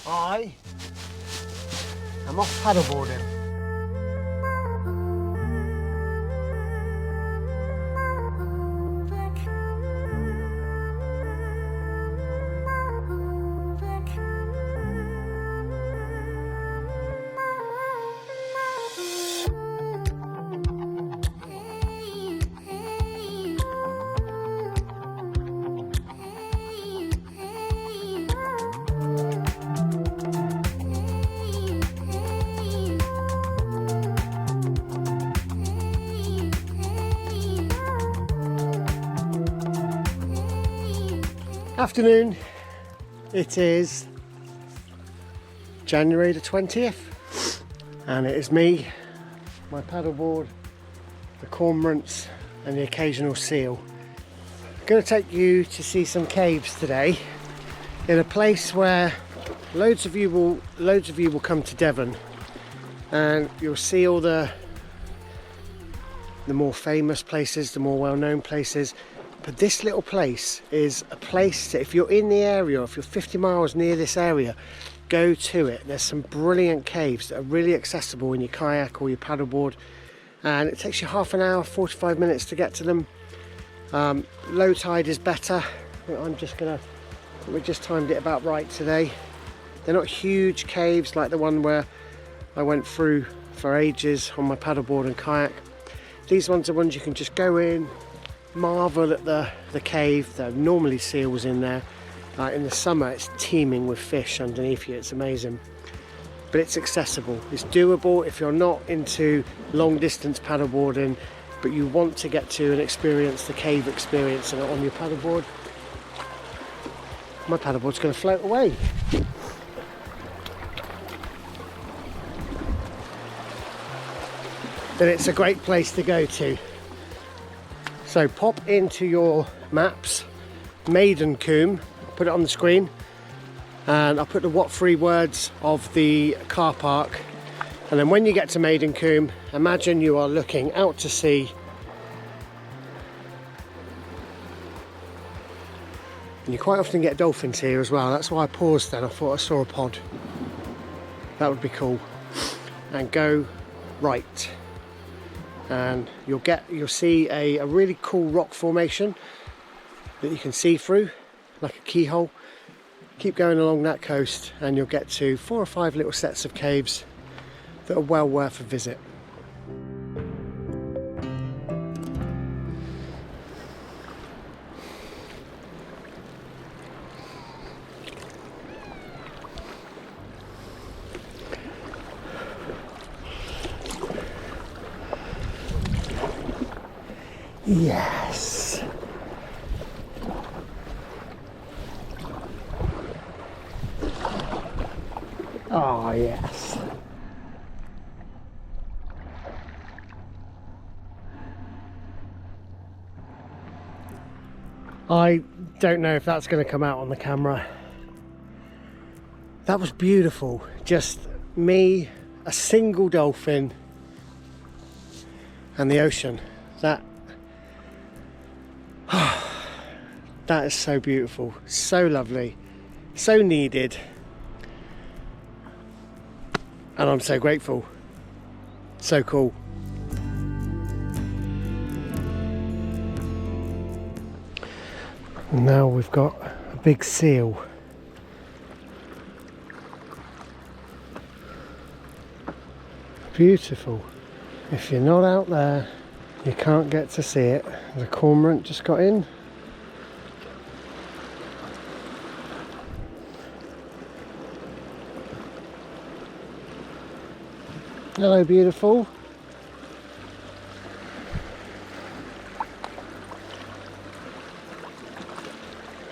I am off paddleboarding. Afternoon, it is January the 20th and it is me, my paddleboard, the cormorants and the occasional seal. I'm going to take you to see some caves today in a place where loads of you will come to Devon, and you'll see all the more famous places, the more well-known places. But this little place is a place that if you're in the area, if you're 50 miles near this area, go to it. There's some brilliant caves that are really accessible in your kayak or your paddleboard, and it takes you half an hour, 45 minutes to get to them. Low tide is better. We just timed it about right today. They're not huge caves like the one where I went through for ages on my paddleboard and kayak. These ones are ones you can just go in, marvel at the cave. There are normally seals in there. In the summer it's teeming with fish underneath you. It's amazing, but it's accessible, it's doable if you're not into long distance paddleboarding but you want to get to and experience the cave experience on your paddleboard. My paddleboard's going to float away. Then it's a great place to go to. So pop into your maps, Maidencombe, put it on the screen, and I'll put the what 3 words of the car park, and then when you get to Maidencombe, imagine you are looking out to sea, and you quite often get dolphins here as well. That's why I paused then. I thought I saw a pod. That would be cool. And go right, and you'll see a really cool rock formation that you can see through like a keyhole. Keep going along that coast and you'll get to 4 or 5 little sets of caves that are well worth a visit. Yes. Oh, yes. I don't know if that's going to come out on the camera. That was beautiful. Just me, a single dolphin, and the ocean. That is so beautiful, so lovely, so needed, and I'm so grateful. So cool. And now we've got a big seal. Beautiful. If you're not out there, you can't get to see it. The cormorant just got in. Hello, beautiful.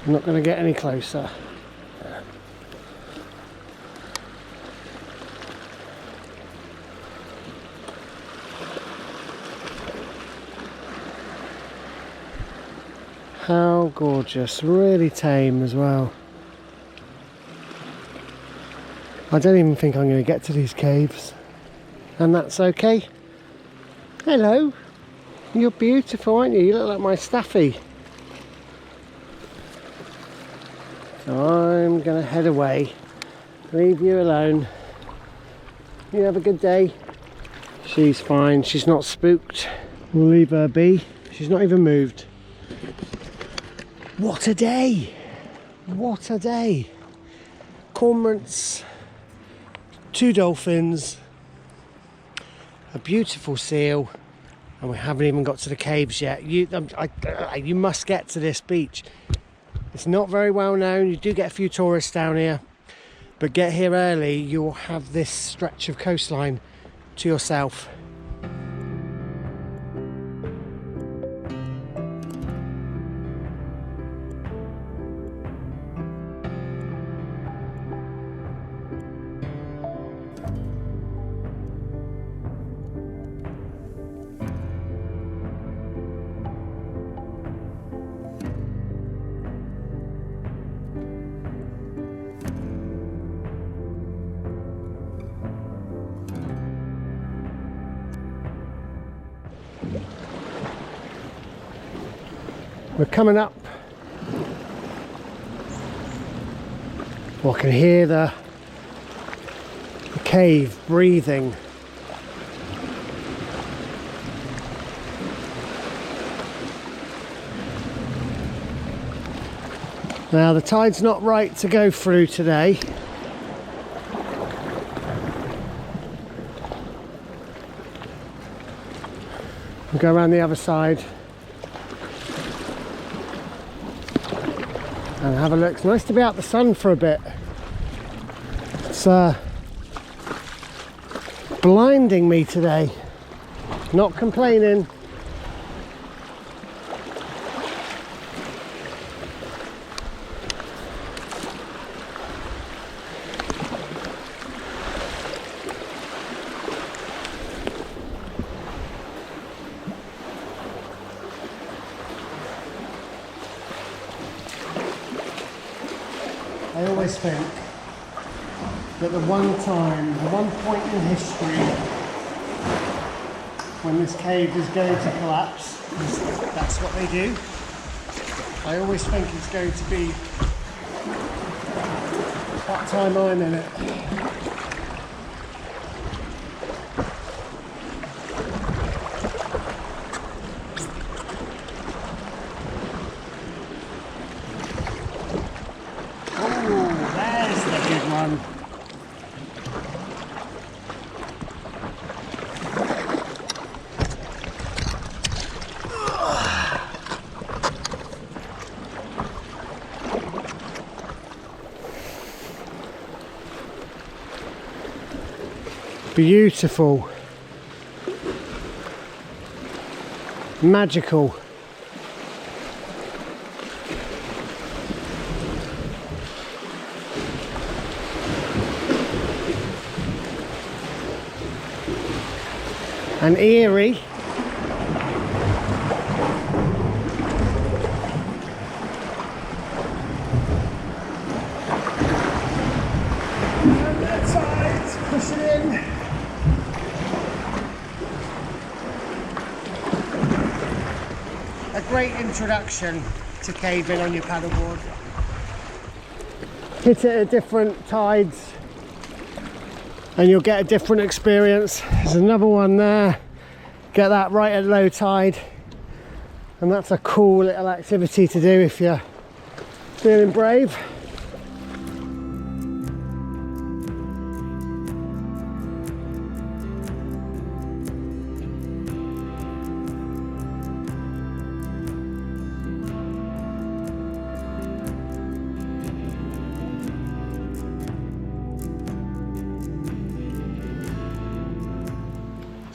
I'm not going to get any closer. How gorgeous, really tame as well. I don't even think I'm going to get to these caves, and that's okay. Hello, you're beautiful, aren't you? You look like my staffy. So I'm going to head away Leave you alone. You have a good day. She's fine, she's not spooked. We'll leave her be. She's not even moved. What a day! What a day! Cormorants, 2 dolphins, a beautiful seal, and we haven't even got to the caves yet. You must get to this beach. It's not very well known. You do get a few tourists down here, but get here early, you'll have this stretch of coastline to yourself. We're coming up. I can hear the cave breathing. Now the tide's not right to go through today. We'll go around the other side and have a look. It's nice to be out the sun for a bit. It's blinding me today. Not complaining. I always think that the one point in history when this cave is going to collapse, that's what they do. I always think it's going to be that time I'm in it. Beautiful, magical. And eerie. And that side, push it in. A great introduction to caving on your paddleboard. Hit it at different tides and you'll get a different experience. There's another one there. Get that right at low tide. And that's a cool little activity to do if you're feeling brave.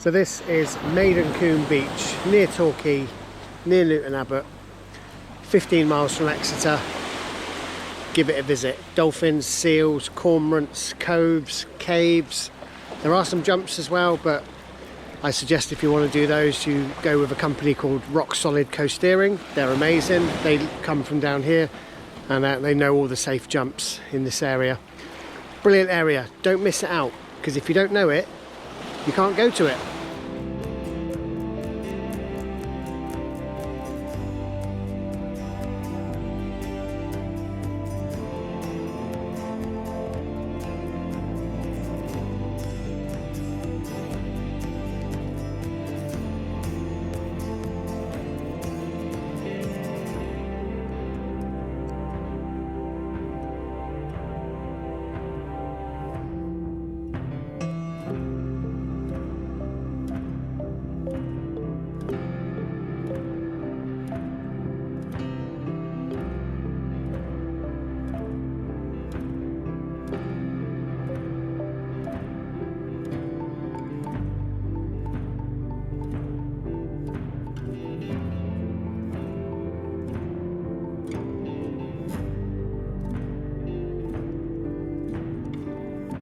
So this is Maidencombe Beach, near Torquay, near Luton Abbot, 15 miles from Exeter. Give it a visit. Dolphins, seals, cormorants, coves, caves. There are some jumps as well, but I suggest if you want to do those, you go with a company called Rock Solid Coast Steering. They're amazing. They come from down here and they know all the safe jumps in this area. Brilliant area. Don't miss it out, because if you don't know it, you can't go to it.